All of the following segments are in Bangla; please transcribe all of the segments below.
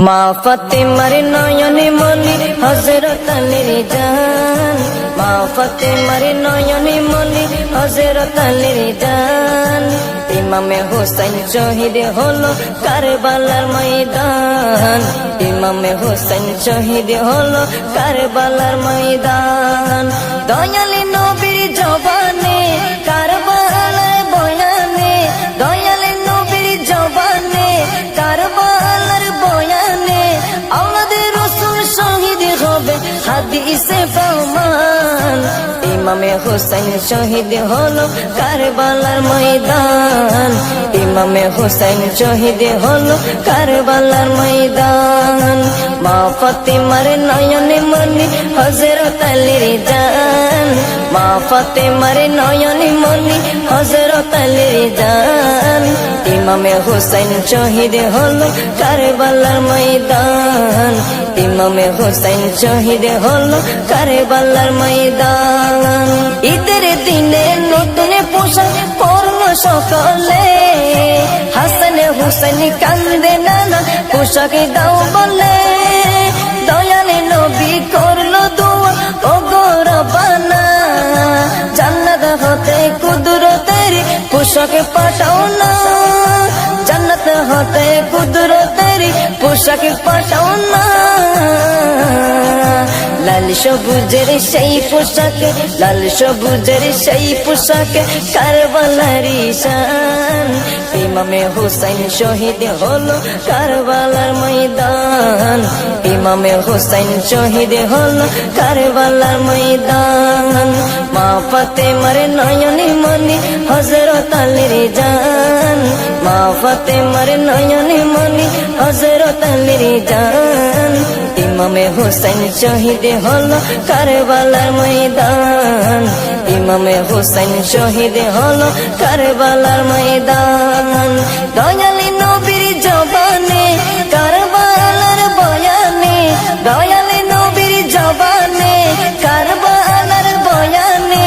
মা ফাতেমার নয়নে মনি হযরত আলীর জান, মা ফাতেমার নয়নে মনি হযরত আলীর জান। ইমামে হোসেন শহীদ হলো কারবালার ময়দান, ইমামে হোসেন শহীদ হলো কারবালার ময়দান। দয়ালি নবীর জবানে কারবালার বয়ানে, দয়ালি নবীর জবানে কারবালার বয়ানে, আওলাদে রাসূল শহীদ হবে হাদিসে প্রমাণ। ইমামে হোসেন শহীদ হলো কারবালার ময়দান, ইমামে হোসেন শহীদ হলো কারবালার ময়দান। মা ফাতেমার নয়নে মনি হযরত আলীর জান, মা ফাতেমার নয়নে মনি হযরত আলীর জান। ইমামে হোসেন শহীদ হলো কারবালার ময়দান, ইমামে হোসেন শহীদ হলো কারবালার ময়দান। ঈদের দিনে নতুন পোশাক পরলো সকলে, হাসান হুসেন কান্দে নানা পোশাক দাও বলে। দয়ালে নবী করলো দোয়া ও গো রব্বানা, জান্নাত হতে কুদরতের পোশাক পাঠাও না, জান্নাত হতে কুদরতের পোশাক পাঠাও না। লাল সবুজের সেই পোশাকে, লাল সবুজের সেই পোশাকে কারবালার শান। ইমামে হোসেন শহীদ হলো কারবালার ময়দান, ইমামে হোসেন শহীদ হলো কারবালার ময়দান। মা ফাতেমার নয়নে মনি হযরত আলীর জান, মা ফাতেমার নয়নে মনি হযরত আলীর জান। ইমামে হোসেন শহীদ হলো কারবালার ময়দান, ইমামে হোসেন শহীদ হলো কারবালার ময়দান। দয়ালি নবীর জবানে কারবালার বয়ানে, দয়ালি নবীর জবানে কারবালার বয়ানে,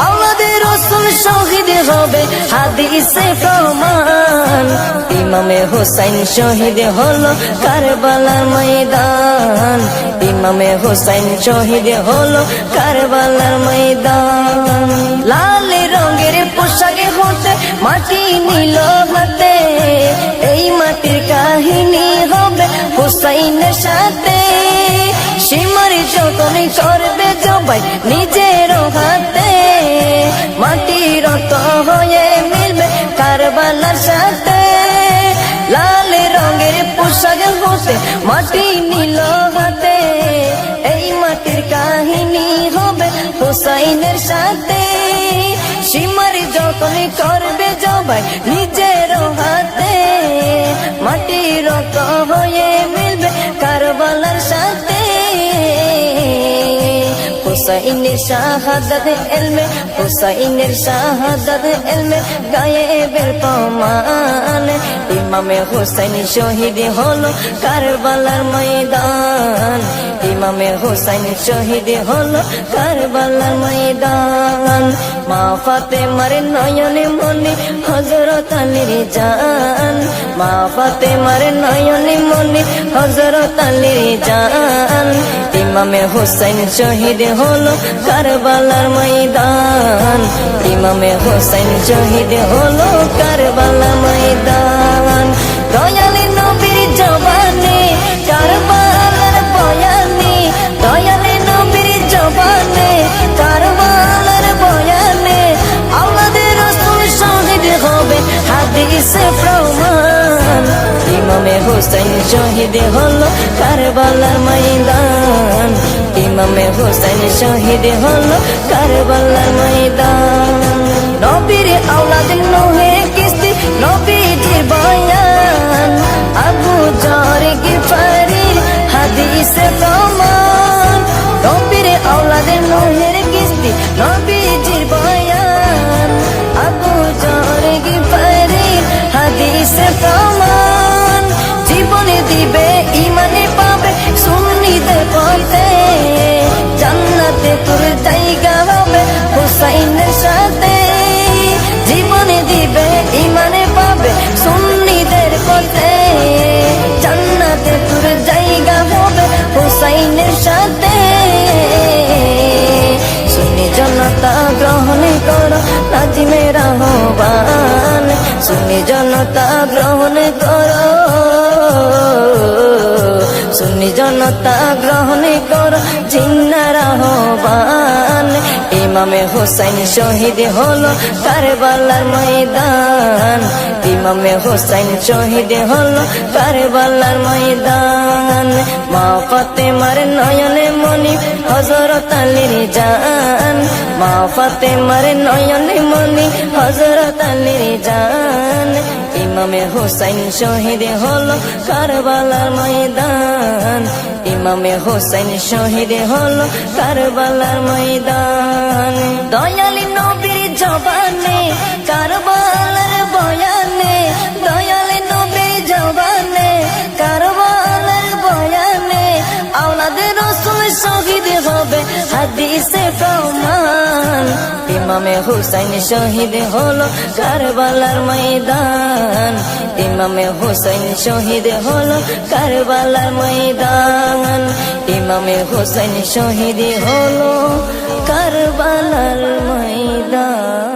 আওলাদে রাসূল শহীদ হবে হাদিসে প্রমাণ। ইমামে হোসেন শহীদ হলো কারবালার ময়দান, ইমামে হোসেন শহীদ হলো কারবালার ময়দান। লাল রঙের পোশাকে হতে মাটি নিল হাতে, এই মাটির কাহিনী হবে হুসাইনের সাথে। সীমার যতন করবে জবাই নিজের হাতে, মাটির রক্ত হয়ে মিলবে কারবালার সাথে। লাল রঙের পোশাক হতে মাটি নিল হাতে, এই মাটির কাহিনী হবে হুসাইনের সাথে। সীমার যতন করবে জবাই নিজের হাতে, মাটির রক্ত হয়ে মিলবে কারবালার সাথে। হুসাইনের শাহাদাত ইলমে, হুসাইনের শাহাদাত ইলমে গায়েবের প্রমাণ। ইমামে হোসেন শহীদ হলো কারবালার ময়দান, ইমামে হোসেন শহীদ হলো কারবালার ময়দান। মা ফাতেমার নয়নে মনি হযরত আলীর জান, মা ফাতেমার নয়নে মনি হযরত আলীর জান। ইমামে হোসেন শহীদ হলো কারবালার ময়দান, ইমামে হোসেন শহীদ হলো কারবালার ময়দান। দয়ালি নবীর জবানে কারবালার বয়ানে, দয়ালি নবীর জবানে কারবালার বয়ানে, আওলাদে রাসূল শহীদ হবে হাদিসে প্রমাণ। ইমামে হোসেন শহীদ হলো কারবালার ময়দান, ইমামে হোসেন শহীদ হলো কারবালার ময়দান। নবীর আওলাদ নূহে কিস্তি নবীজির বয়ান, আবু যর গিফারির হাদিসে প্রমাণ। নবীর আওলাদ নূহের কিস্তি নবীজির বয়ান, আবু যর গিফারির হাদিসে প্রমাণ। জীবনে দিবে ইমানে পাবে সুন্নিদের পথে, জান্নাতে তোর জায়গা হবে হুসাইনের সাথে। জীবনে দিবে করো নাজিমের আহ্বান সুন্নি জনতা গ্রহণ করো সুন্নি জনতা গ্রহণ করো জিন্নার আহ্বান ইমামে হুসাইন শহীদ হলো কারবালার ময়দান ইমামে হুসাইন শহীদ হলো কারবালার ময়দান মা ফাতেমার নয়নে মনি হযরত আলীর জান মা ফাতেমার নয়নে মনি হযরত আলীর জান ইমামে হুসাইন শহীদ হলো কারবালার ময়দান ইমামে হুসাইন শহীদ হলো কারবালার ময়দান দয়ালি নবীর জবানে কারবালার বয়ানে দয়ালি নবীর জবানে কারবালার বয়ানে আওলাদে রাসূল শহীদ হবে হাদিসে প্রমাণ ইমামে হুসাইন শহীদ হলো কারবালার ময়দান ইমামে হুসাইন শহীদ হলো কারবালার ময়দান ইমামে হুসাইন শহীদ হলো কারবালার ময়দান।